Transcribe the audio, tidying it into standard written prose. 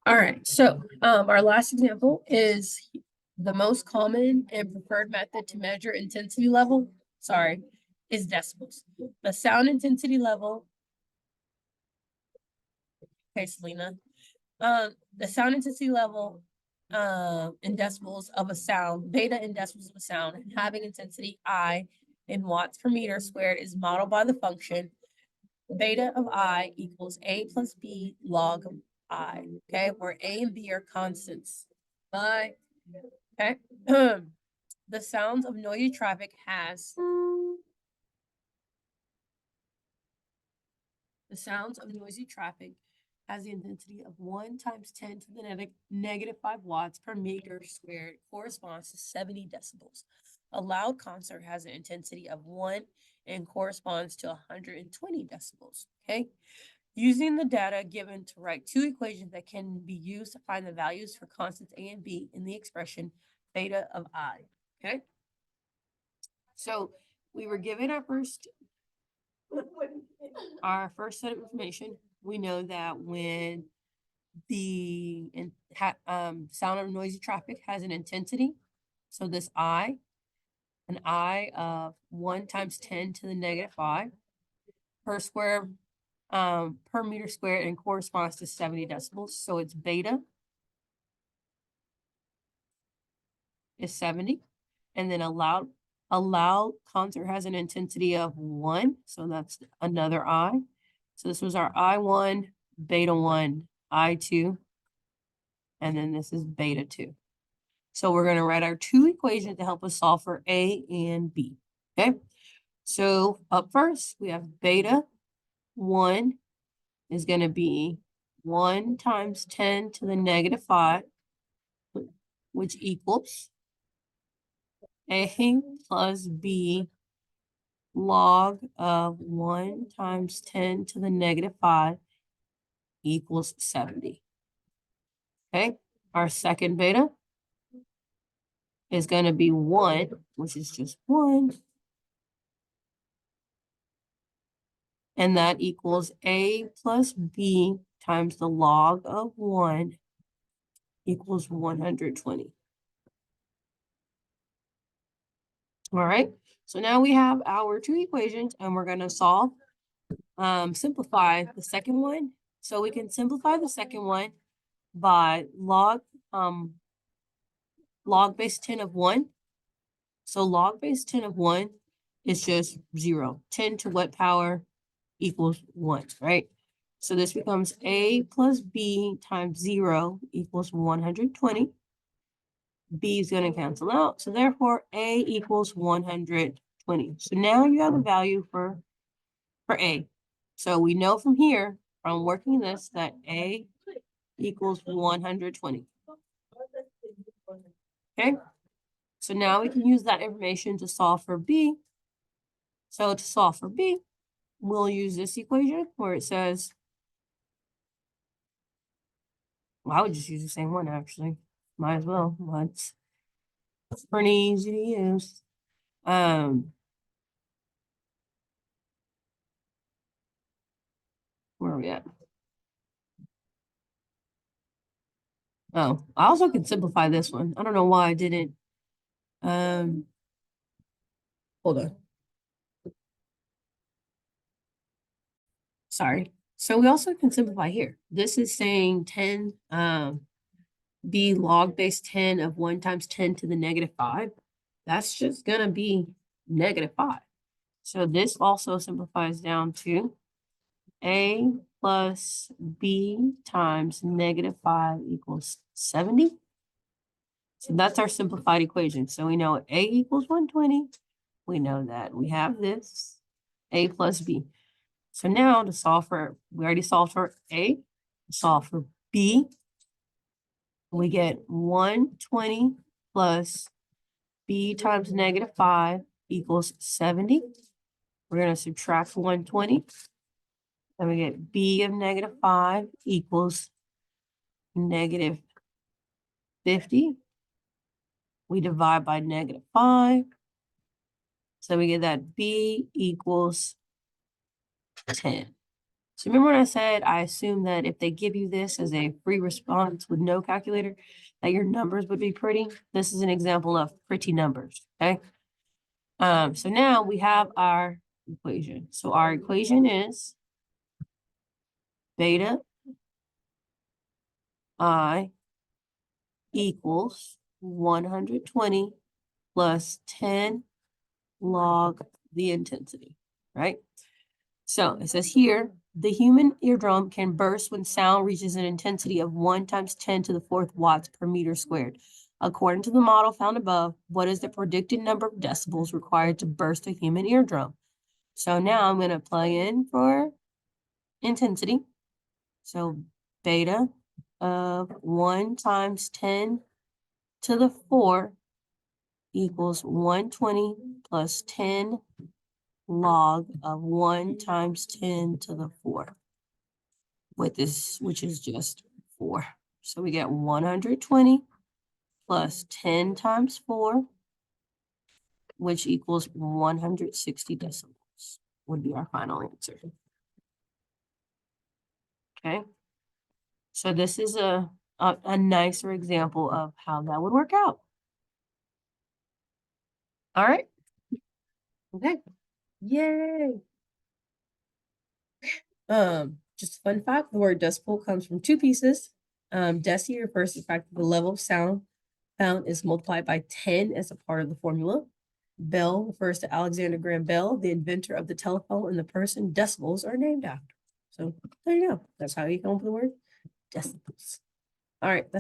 All right, so our last example is the most common and preferred method to measure intensity level, is decibels. The sound intensity level, okay, Selena. The sound intensity level in decibels of a sound, beta in decibels of a sound, having intensity I in watts per meter squared is modeled by the function beta of I equals A plus B log of I, okay, where A and B are constants. Okay. The sounds of noisy traffic has the intensity of 1 times 10 to the negative 5 watts per meter squared, corresponds to 70 decibels. A loud concert has an intensity of 1 and corresponds to 120 decibels, okay? Using the data given to write two equations that can be used to find the values for constants A and B in the expression beta of I, okay? So we were given our first set of information. We know that when the sound of noisy traffic has an intensity, so this I, an I of 1 times 10 to the negative 5 per meter squared, and corresponds to 70 decibels. So its beta is 70. And then a loud concert has an intensity of 1. So that's another I. So this was our I1, beta 1, I2. And then this is beta 2. So we're going to write our two equations to help us solve for A and B. Okay. So up first, we have beta 1 is going to be 1 times 10 to the negative 5, which equals A plus B log of 1 times 10 to the negative 5 equals 70. Okay. Our second beta is going to be 1, which is just 1. And that equals A plus B times the log of 1 equals 120. All right. So now we have our two equations, and we're going to simplify the second one. So we can simplify the second one by log base 10 of 1. So log base 10 of 1 is just 0. 10 to what power equals 1, right? So this becomes A plus B times 0 equals 120. B is going to cancel out. So therefore, A equals 120. So now you have a value for A. So we know from here, from working this, that A equals 120. Okay. So now we can use that information to solve for B. So to solve for B, we'll use this equation where it says, well, I would just use the same one, actually. Might as well. It's pretty easy to use. Where are we at? Oh, I also can simplify this one. I don't know why I didn't. Hold on. Sorry. So we also can simplify here. This is saying 10, B log base 10 of 1 times 10 to the negative 5. That's just going to be negative 5. So this also simplifies down to A plus B times negative 5 equals 70. So that's our simplified equation. So we know A equals 120. We know that we have this, A plus B. So now to solve for, we already solved for A, solve for B. We get 120 plus B times negative 5 equals 70. We're going to subtract 120. Then we get B of negative 5 equals negative 50. We divide by negative 5. So we get that B equals 10. So remember when I said I assume that if they give you this as a free response with no calculator, that your numbers would be pretty? This is an example of pretty numbers, okay? So now we have our equation. So our equation is beta I equals 120 plus 10 log the intensity, right? So it says here, the human eardrum can burst when sound reaches an intensity of 1 times 10 to the 4th watts per meter squared. According to the model found above, what is the predicted number of decibels required to burst a human eardrum? So now I'm going to plug in for intensity. So beta of 1 times 10 to the 4 equals 120 plus 10 log of 1 times 10 to the 4. With this, which is just 4. So we get 120 plus 10 times 4, which equals 160 decibels, would be our final answer. Okay. So this is a nicer example of how that would work out. All right. Okay. Yay. Just a fun fact, the word decibel comes from two pieces. Deci refers to the fact that the level of sound found is multiplied by 10 as a part of the formula. Bell refers to Alexander Graham Bell, the inventor of the telephone, and the person decibels are named after. So there you go. That's how you come up with the word decibels. All right. That's